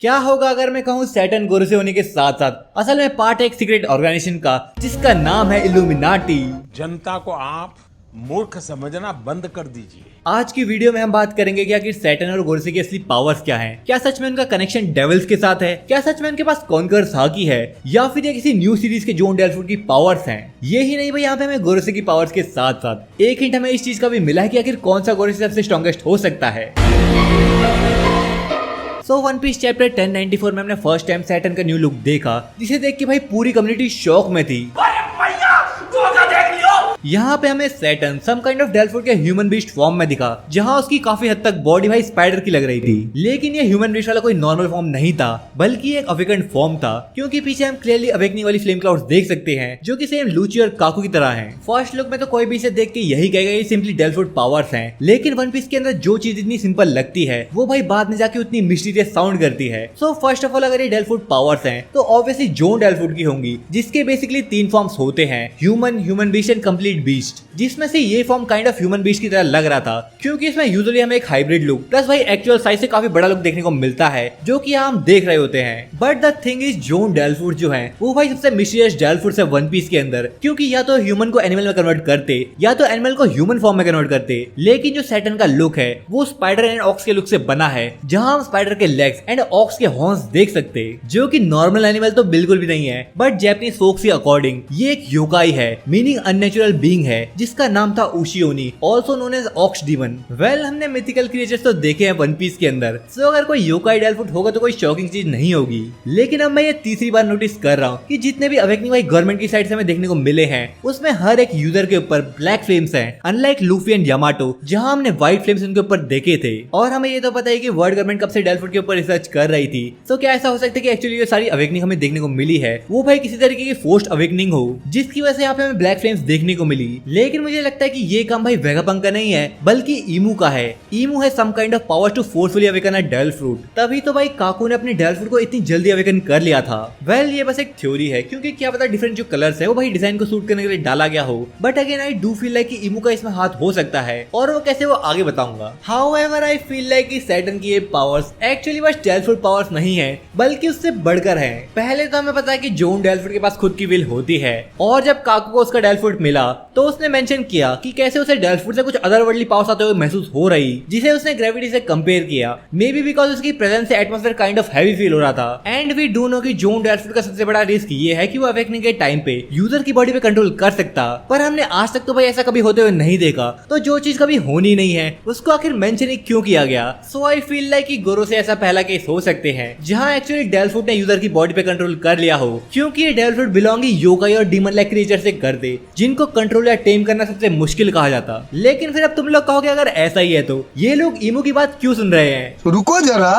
क्या होगा अगर मैं कहूँ सैटर्न गोरोसे होने के साथ साथ असल में पार्ट है एक सीक्रेट ऑर्गेनाइजेशन का जिसका नाम है इल्यूमिनाटी। जनता को आप मूर्ख समझना बंद कर दीजिए। आज की वीडियो में हम बात करेंगे कि आखिर सैटर्न और गोरोसे की असली पावर्स क्या हैं? क्या सच में उनका कनेक्शन डेविल्स के साथ है? क्या सच में उनके पास कॉन्कर्स हाकी है या फिर ये किसी न्यू सीरीज के जोन डेल्फुट की पावर्स हैं? ये ही नहीं भाई, यहाँ पे हमें गोरोसे की पावर्स के साथ साथ एक हिंट हमें इस चीज का भी मिला है कि आखिर कौन सा गोरोसे सबसे स्ट्रॉन्गेस्ट हो सकता है। वन पीस चैप्टर 1094 में हमने फर्स्ट टाइम सैटर्न का न्यू लुक देखा, जिसे देख के भाई पूरी कम्युनिटी शॉक में थी। यहाँ पे हमें सैटर्न सम काइंड ऑफ डेल्फुट के ह्यूमन बीस्ट फॉर्म में दिखा, जहाँ उसकी काफी हद तक बॉडी भाई स्पाइडर की लग रही थी। लेकिन ये ह्यूमन बीस्ट वाला कोई नॉर्मल फॉर्म नहीं था, बल्कि एक अवेकन फॉर्म था, क्योंकि पीछे हम क्लियरली अवेकनिंग वाली फ्लेम क्लाउड्स देख सकते हैं जो कि सेम लूची और काकू की तरह हैं। फर्स्ट लुक में तो कोई भी इसे देख के यही कहेगा ये सिंपली डेल्फुट पावर्स हैं, लेकिन वन पीस के अंदर जो चीज इतनी सिंपल लगती है वो भाई बाद में जाके उतनी मिस्टीरियस साउंड करती है। सो फर्स्ट ऑफ ऑल अगर ये डेल्फुट पावर्स हैं तो ऑब्वियसली जोन डेल्फुट की होंगी, जिसके बेसिकली 3 फॉर्म्स होते हैं, human, human beast and complete beast, जिसमें से ये form kind of human beast की तरह लग रहा था, क्योंकि इसमें यूजुअली हमें एक हाइब्रिड लुक प्लस भाई एक्चुअल साइज से काफी बड़ा लुक देखने को मिलता है, जो कि हम देख रहे होते हैं। But the thing is Zoan devil fruit जो है वो भाई सबसे मिस्टीरियस डेल्फुट है वन पीस के अंदर, क्योंकि या तो ह्यूमन को एनिमल में कन्वर्ट करते या तो एनिमल को ह्यूमन फॉर्म में कन्वर्ट करते। लेकिन जो सैटर्न का लुक है वो स्पाइडर एंड ऑक्स के लुक से बना है, जहां हम स्पाइडर के लेग्स एंड ऑक्स के हॉर्न्स देख सकते, जो कि नॉर्मल एनिमल तो बिल्कुल भी नहीं है। बट जैपनीज फोक्स के अकॉर्डिंग ये एक योकाई है, मीनिंग अननेचुरल बीइंग है, जिसका नाम था Ushioni, also known as ox demon. Well, हमने मिथिकल क्रिएचर्स तो देखे हैं वन पीस के अंदर, सो अगर कोई योकाई डेल्फुट होगा तो कोई शॉकिंग चीज नहीं होगी। लेकिन अब मैं ये तीसरी बार नोटिस कर रहा हूँ कि जितने भी अवेकनिंग भाई गवर्नमेंट की साइड से हमें देखने को मिले हैं उसमें हर एक यूजर के ऊपर ब्लैक फ्लेम्स हैं, अनलाइक लूफी एंड यामाटो जहां हमने व्हाइट फ्लेम्स उनके ऊपर देखे थे। और हमें ये तो पता है कि वर्ल्ड गवर्नमेंट कब से डेल्फुट के ऊपर रिसर्च कर रही थी, तो क्या ऐसा हो सकता है कि एक्चुअली ये सारी अवेकनिंग हमें देखने को मिली है वो भाई किसी तरीके की फोर्स्ड अवेकनिंग हो, जिसकी वजह से यहाँ पे हमें ब्लैक फ्लेम्स देखने को मिली। लेकिन मुझे लगता है कि ये काम भाई वेगापंक का नहीं है बल्कि ईमू का है। ईमू है some kind of power to forcefully awaken a devil fruit, तभी तो भाई काकू ने अपने डेल्फ्रूट को इतनी जल्दी अवेकन कर लिया था। वेल, ये बस एक थ्योरी है, क्योंकि क्या पता डिफरेंट जो कलर्स है वो भाई डिजाइन को सूट करने के लिए डाला गया हो। But again I do feel like कि ईमू का इसमें हाथ हो सकता है, और वो कैसे वो आगे बताऊंगा। हाउएवर आई फील लाइक कि सैटर्न की ये पावर्स एक्चुअली बस डेल्फ्रूट पावर्स नहीं है बल्कि उससे बढ़कर है। पहले तो हमें पता है कि जोन डेल्फ्रूट के पास खुद की विल होती है, और जब काकू को उसका डेल्फ्रूट मिला तो उसने मेंशन किया कि कैसे उसे डेल्फ्रूट से कुछ अदरवर्ल्डली पावर्स आते हुए महसूस हो रही, जिसे उसने ग्रेविटी से कंपेयर किया। मे बी बिकॉज उसकी प्रेजेंस से atmosphere kind of heavy feel हो रहा था। एंड वी डू नो कि जोन डेल्फ्रूट का सबसे बड़ा रिस्क ये है कि वो अवेकनिंग के टाइम पे यूजर की बॉडी पे कंट्रोल कर सकता, पर हमने आज तक तो भाई ऐसा कभी होते हुए नहीं देखा। तो जो चीज कभी होनी नहीं है उसको आखिर मेंशन ही क्यों किया गया? सो आई फील लाइक कि गोरो से ऐसा पहला केस हो सकते हैं जहां एक्चुअली डेल्फ्रूट ने यूजर की बॉडी पे कंट्रोल कर लिया हो, क्योंकि ये डेल्फ्रूट बिलोंग ही योकाई और डीमन लाइक क्रिएचर से करते, जिनको कंट्रोल या टेम करना सबसे मुश्किल कहा जाता। लेकिन फिर अब तुम लोग कहोगे अगर ऐसा ही है तो ये लोग ईमू की बात क्यों सुन रहे हैं? रुको जरा,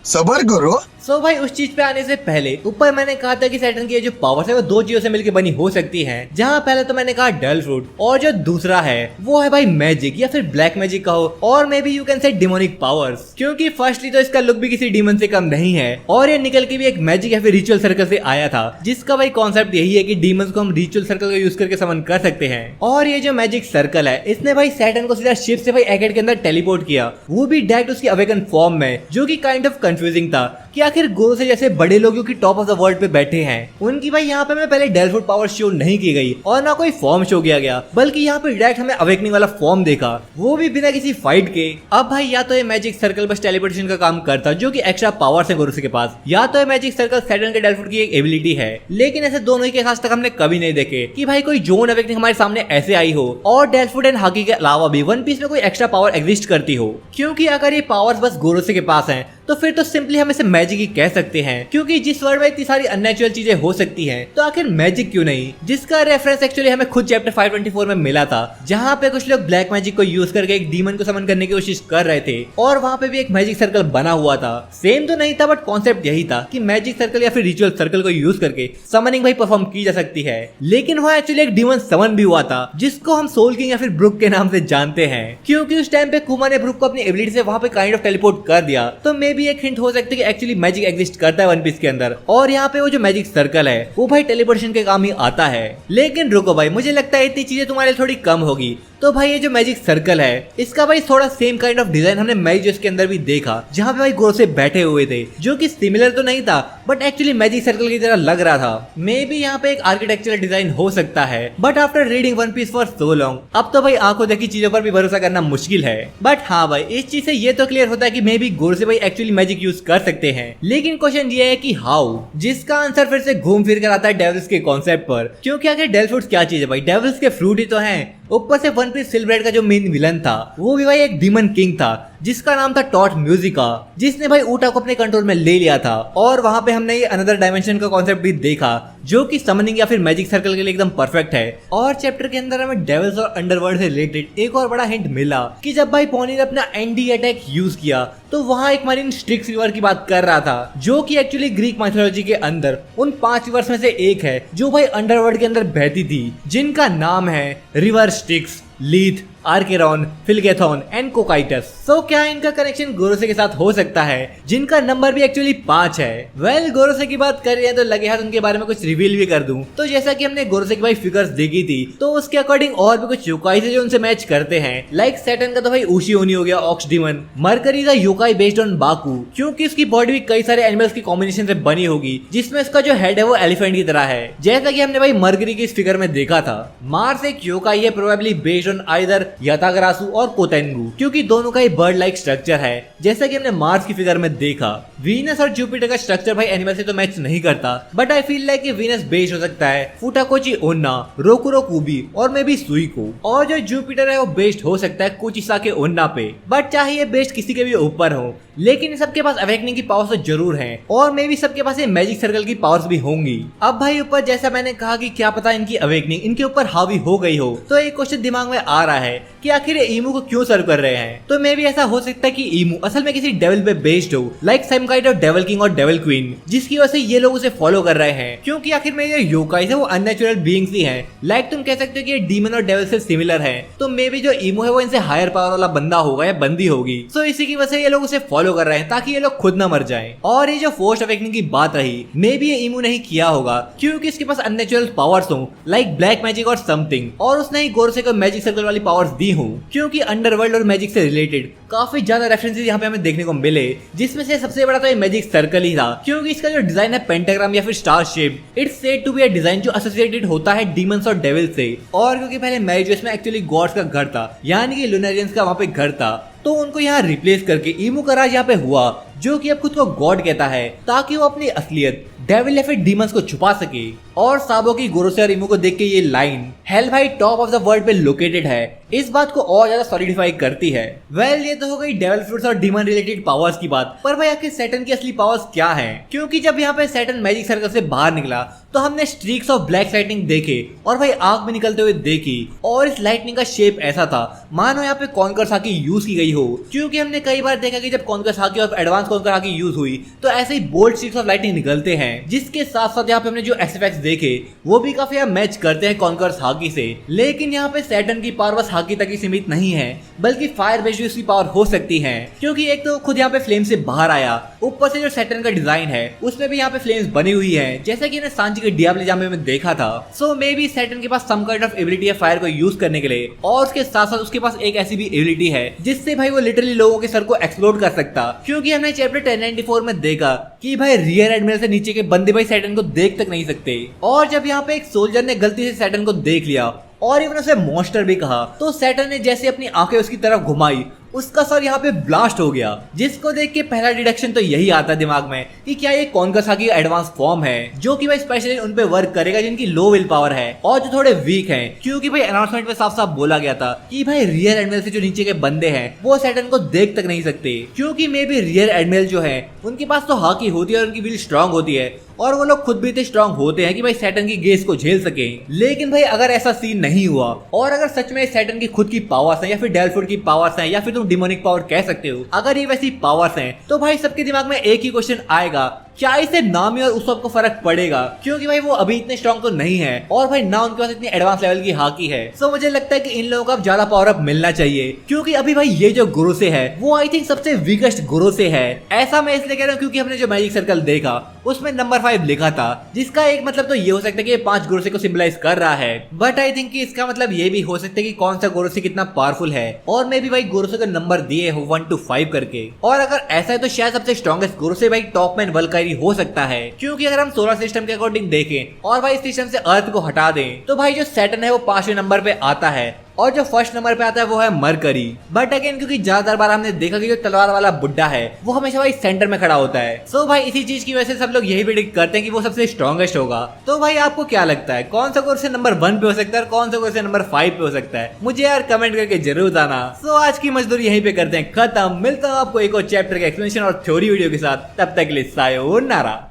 सबर करो। सो भाई, उस चीज पे आने से पहले ऊपर मैंने कहा था कि सैटर्न की जो पावर्स है वो 2 चीजों से मिलकर बनी हो सकती हैं, जहां पहले तो मैंने कहा डेल्फ्रूट, और जो दूसरा है वो है भाई मैजिक या फिर ब्लैक मैजिक कहो, और may be you can say demonic powers, क्योंकि फर्स्टली तो इसका लुक भी किसी डीमन से कम नहीं है, और ये निकल के भी एक मैजिक या फिर रिचुअल सर्कल से आया था, जिसका भाई कॉन्सेप्ट यही है कि डीमंस को हम रिचुअल सर्कल का यूज करके समन कर सकते हैं। और ये जो मैजिक सर्कल है इसने भाई सैटर्न को सीधा शिप से भाई एकेड के अंदर टेलीपोर्ट किया, वो भी डायरेक्ट उसकी अवेकन फॉर्म में, जो कि काइंड ऑफ कंफ्यूजिंग था कि आखिर गोरो से जैसे बड़े लोगों की टॉप ऑफ द वर्ल्ड पे बैठे हैं उनकी भाई यहाँ पे मैं पहले डेल्फ्रूट पावर शो नहीं की गई और ना कोई फॉर्म शो किया गया, बल्कि यहाँ पे डायरेक्ट हमें अवेकनिंग वाला फॉर्म देखा, वो भी बिना किसी फाइट के। अब भाई या तो ये मैजिक सर्कल बस टेलीपोर्टेशन का काम करता, जो कि एक्स्ट्रा पावर्स है गोरोसे के पास, या तो ये मैजिक सर्कल सैटर्न के डेल्फ्रूट की एक एबिलिटी है। लेकिन ऐसे दोनों ही के आज तक हमने कभी नहीं देखे कि भाई कोई जोन अवेकनिंग हमारे सामने ऐसे आई हो और डेल्फ्रूट एंड हाकी के अलावा भी वन पीस में कोई एक्स्ट्रा पावर एग्जिस्ट करती हो। क्योंकि अगर ये पावर्स बस गोरोसे के पास है तो फिर तो सिंपली हम इसे मैजिक ही कह सकते हैं, क्योंकि जिस वर्ल्ड में इतनी सारी अननेचुरल चीजें हो सकती हैं तो आखिर मैजिक क्यों नहीं? जिसका रेफरेंस एक्चुअली हमें खुद चैप्टर 524 में मिला था, जहां पे कुछ लोग ब्लैक मैजिक को यूज करके एक डीमन को समन करने की कोशिश कर रहे थे, और वहां पे भी एक मैजिक सर्कल बना हुआ था। सेम तो नहीं था बट कॉन्सेप्ट यही था कि मैजिक सर्कल या फिर रिचुअल सर्कल को यूज करके समनिंग भाई परफॉर्म की जा सकती है। लेकिन वहाँ एक्चुअली एक डीमन समन भी हुआ था, जिसको हम सोल किंग या फिर ब्रुक के नाम से जानते हैं, क्योंकि उस टाइम पे कुमा ने ब्रुक को अपनी एबिलिटी से वहां पे काइंड ऑफ टेलीपोर्ट कर दिया। तो मे बी एक हिंट हो सकती है कि एक्चुअली मैजिक एग्जिस्ट करता है वन पीस के अंदर, और यहाँ पे वो जो मैजिक सर्कल है वो भाई टेलीपोर्टेशन के काम ही आता है। लेकिन रुको भाई, मुझे लगता है इतनी चीजें तुम्हारे थोड़ी कम होगी, तो भाई ये जो मैजिक सर्कल है इसका भाई थोड़ा सेम काइंड ऑफ डिजाइन हमने मैजिक के अंदर भी देखा, जहाँ पे भाई गोरोसे बैठे हुए थे, जो कि सिमिलर तो नहीं था बट एक्चुअली मैजिक सर्कल की तरह लग रहा था। मे बी यहाँ पे एक आर्किटेक्चरल डिजाइन हो सकता है, but after reading one piece for so long अब तो भाई आंखों देखी चीजों पर भी भरोसा करना मुश्किल है। बट हाँ भाई इस चीज से ये तो क्लियर होता है कि मे बी गोरोसे भाई एक्चुअली मैजिक यूज कर सकते हैं, लेकिन क्वेश्चन ये है कि हाउ, जिसका आंसर फिर से घूम फिर कर आता है डेविल्स के कॉन्सेप्ट पर। क्योंकि आखिर डेविल फ्रूट्स क्या चीज है भाई, डेविल्स के फ्रूट ही तो हैं। ऊपर से वन पीस सिलब्रेड का जो मेन विलन था वो भी भाई एक डीमन किंग था जिसका नाम था टॉट म्यूजिका, जिसने भाई ऊटा को अपने कंट्रोल में ले लिया था। और वहां पे हमने ये अनदर डायमेंशन का कॉन्सेप्ट भी देखा जो कि समनिंग या फिर मैजिक सर्कल के लिए एकदम परफेक्ट है। और चैप्टर के अंदर हमें डेविल्स और अंडरवर्ल्ड से रिलेटेड एक और बड़ा हिंट मिला कि जब भाई पॉनी ने अपना एंटी अटैक यूज किया तो वहां एक मरीन स्टिक्स रिवर की बात कर रहा था, जो कि एक्चुअली ग्रीक माइथोलॉजी के अंदर उन 5 रिवर्स में से एक है जो भाई अंडरवर्ल्ड के अंदर बहती थी, जिनका नाम है रिवर स्टिक्स, लीथ, आर्केरॉन, फिलगेथॉन एंड कोकाइटस। सो क्या इनका कनेक्शन गोरोसे के साथ हो सकता है, जिनका नंबर भी एक्चुअली 5 है। वेल गोरोसे की बात कर रहे हैं तो लगे हाथ उनके बारे में कुछ रिवील भी कर दूं तो जैसा कि हमने गोरोसे की भाई फिगर्स देखी थी तो उसके अकॉर्डिंग और भी कुछ योकाई से जो उनसे मैच करते हैं। लाइक सैटर्न का तो भाई उशिओनी हो गया, ऑक्स डीमन। मरकरी का योकाई बेस्ड ऑन बाकू, क्योंकि उसकी बॉडी भी कई सारे एनिमल्स की कॉम्बिनेशन से बनी होगी, जिसमें उसका जो हेड है वो एलिफेंट की तरह है, जैसा कि हमने भाई मरकरी की इस फिगर में देखा था। मार्स एक योकाई है प्रोबेबली बेस्ड ऑन आइदर यातागरासु और कोतेंगु, क्योंकि दोनों का ही बर्ड लाइक स्ट्रक्चर है, जैसा कि हमने मार्स की फिगर में देखा। वीनस और जुपिटर का स्ट्रक्चर भाई एनिमल से तो मैच नहीं करता, but I feel like Venus based हो सकता है फुटाकोची ओन्ना, रोकुरो कुबी और मे बी सुइको। और जो जुपिटर है वो बेस्ड हो सकता है कुचिसा के ओन्ना पे, बट चाहे ये बेस्ड किसी के भी ऊपर हो, लेकिन सबके पास अवेकनिंग की पावर्स तो जरूर हैं और मे बी सबके पास ये मैजिक सर्कल की पावर्स भी होंगी। अब भाई ऊपर जैसा मैंने कहा कि क्या पता इनकी अवेकनिंग इनके ऊपर हावी हो गई हो, तो एक क्वेश्चन दिमाग में आ रहा है कि आखिर ये ईमू को क्यों सर्व कर रहे हैं। तो मे बी ऐसा हो सकता है कि ईमू असल में किसी डेविल पे बेस्ड हो, like some kind of devil king और डेविल क्वीन, जिसकी वजह से ये लोग उसे फॉलो कर रहे हैं। क्योंकि आखिर में ये योकाई है वो अननेचुरल बीइंग्स ही हैं, लाइक तुम कह सकते हो कि ये डीमन और डेविल से सिमिलर है। तो मे बी जो ईमू है वो इनसे हायर पावर वाला बंदा होगा या बंदी होगी, तो इसी की वजह से ये लोग उसे फॉलो कर रहे हैं ताकि ये लोग खुद ना मर जाएं। और ये जो फोर्स्ड अवेकनिंग की बात रही, मे बी ये ईमू नहीं किया होगा क्योंकि इसके पास अननेचुरल पावर्स हो, लाइक ब्लैक मैजिक और समथिंग, और उसने ही गोरोसे को मैजिक सर्कल वाली पावर्स दी हो। क्योंकि अंडरवर्ल्ड और मैजिक से रिलेटेड काफी ज्यादा रेफरेंसेस यहाँ पे हमें देखने को मिले, जिसमें से सबसे बड़ा तो ये मैजिक सर्कल ही था, क्योंकि इसका जो डिजाइन है पेंटाग्राम या फिर star shape, it's said to be a design जो एसोसिएटेड होता है डीमंस और डेविल से। और क्योंकि पहले मैजिक में एक्चुअली गॉड्स का घर था, यानी कि लुनारियंस का वहां पे घर था, तो उनको यहाँ रिप्लेस करके ईमू का राज यहाँ पे हुआ, जो कि अब खुद को गॉड कहता है, ताकि वो अपनी असलियत डेविल या फिर डीमंस को छुपा सके। और साबो की गोरोसे और ईमू को देख के ये लाइन हेल भाई टॉप ऑफ द वर्ल्ड पे लोकेटेड है, इस बात को और ज्यादा सॉलिडिफाई करती है। वेल ये तो हो गई डेविल फ्रूट्स और डीमन रिलेटेड पावर्स की बात, पर भाई आखिर सैटर्न की असली पावर्स क्या हैं? क्योंकि जब यहाँ पे सैटर्न मैजिक सर्कल से बाहर निकला तो हमने स्ट्रीक्स ऑफ ब्लैक लाइटनिंग देखे और भाई आग में निकलते हुए देखी, और इस लाइटनिंग का शेप ऐसा था मानो यहाँ पे कॉन्कर साकी यूज की गई हो। क्योंकि हमने कई बार देखा कि जब कॉन्कर साकी और एडवांस कॉन्कर साकी यूज हुई तो ऐसे ही बोल्ड स्ट्रीक्स ऑफ लाइटनिंग निकलते हैं, जिसके साथ साथ यहाँ पे हमने जो एफेक्ट्स देखे वो भी काफी मैच करते हैं कॉन्कर साकी से। लेकिन यहाँ पे सैटर्न की पावर बस हाकी तक ही सीमित नहीं है, बल्कि फायर बेस्ड भी उसकी पावर हो सकती है। क्योंकि एक तो खुद यहाँ पे फ्लेम से बाहर आया, ऊपर से जो सैटर्न का डिजाइन है उसमें भी यहाँ पे फ्लेम्स बनी हुई है, जैसा कि सांची के डियाब्लो जामे में देखा था। सो मे बी सैटर्न के पास सम काइंड ऑफ एबिलिटी है फायर को यूज करने के लिए, और उसके साथ साथ उसके पास एक ऐसी भी एबिलिटी है जिससे भाई वो लिटरली लोगों के सर को एक्सप्लोड कर सकता। क्योंकि हमने चैप्टर 1094 में देखा कि भाई रियर एडमिरल से नीचे के बंदे भाई सैटर्न को देख तक नहीं सकते, और जब यहाँ पे एक सोल्जर ने गलती से सैटर्न को देख लिया और इवन उसे मॉन्स्टर भी कहा, तो सैटर्न ने जैसे अपनी आंखें उसकी तरफ घुमाई, उसका सर यहाँ पे ब्लास्ट हो गया, जिसको देख के पहला डिडक्शन तो यही आता है दिमाग में कि क्या ये कॉन्कर साकी एडवांस फॉर्म है, जो कि भाई स्पेशली उन पे वर्क करेगा जिनकी लो विल पावर है और जो थोड़े वीक हैं। क्योंकि भाई अनाउंसमेंट में साफ साफ बोला गया था कि भाई रियर एडमिरल से जो नीचे के बंदे हैं वो सैटर्न को देख तक नहीं सकते, क्योंकि मे बी रियर एडमिरल जो है उनके पास तो हाकी होती है और उनकी विल स्ट्रांग होती है, और वो लोग खुद भी इतने स्ट्रांग होते हैं कि भाई सैटर्न की गेज को झेल सके। लेकिन भाई अगर ऐसा सीन नहीं हुआ और अगर सच में सैटर्न की खुद की पावर्स हैं या फिर डेविल फ्रूट की पावर्स हैं या फिर तुम डिमोनिक पावर कह सकते हो, अगर ये वैसी पावर्स हैं तो भाई सबके दिमाग में एक ही क्वेश्चन आएगा क्या इससे नामी और उस सबको फर्क पड़ेगा, क्योंकि भाई वो अभी इतने स्ट्रॉन्ग तो नहीं है और भाई ना उनके पास इतनी एडवांस लेवल की हाकी है। सो मुझे लगता है कि इन लोगों को अब ज्यादा पावर अप मिलना चाहिए, क्योंकि अभी भाई ये जो गुरुसे है वो आई थिंक सबसे वीकेस्ट गुरुसे है। ऐसा मैं इसलिए कह रहा हूँ क्योंकि हमने जो मैजिक सर्कल देखा उसमें नंबर 5 लिखा था, जिसका एक मतलब तो ये हो सकता है कि ये 5 गुरुसे को सिंबलाइज कर रहा है, बट आई थिंक कि इसका मतलब ये भी हो सकता है कि कौन सा गुरुसे कितना पावरफुल है, और मे भी भाई गुरुसे को नंबर दिए हो 1 to 5 करके। और अगर ऐसा है तो शायद सबसे स्ट्रॉन्गेस्ट गुरुसे भाई टॉप मैन वल्कायरी हो सकता है, क्योंकि अगर हम सोलर सिस्टम के अकॉर्डिंग देखें और भाई सिस्टम से अर्थ को हटा दें तो भाई जो सैटर्न है वो 5वें नंबर पे आता है और जो फर्स्ट नंबर पे आता है वो है मरकरी। बट अगेन क्योंकि ज्यादातर बार हमने देखा कि जो तलवार वाला बुड्ढा है वो हमेशा भाई सेंटर में खड़ा होता है। सो भाई इसी चीज की वजह से सब लोग यही प्रेडिक्ट करते हैं कि वो सबसे स्ट्रॉन्गेस्ट होगा। तो भाई आपको क्या लगता है कौन सा गुरुसे नंबर 1 पे हो सकता है और कौन सा गुरुसे नंबर 5 पे हो सकता है, मुझे यार कमेंट करके जरूर बताना। सो आज की मजदूरी यहीं पे करते हैं खत्म, मिलता हूँ आपको एक और चैप्टर के एक्सप्लेनेशन और थ्योरी वीडियो के साथ, तब तक के लिए सायोनारा।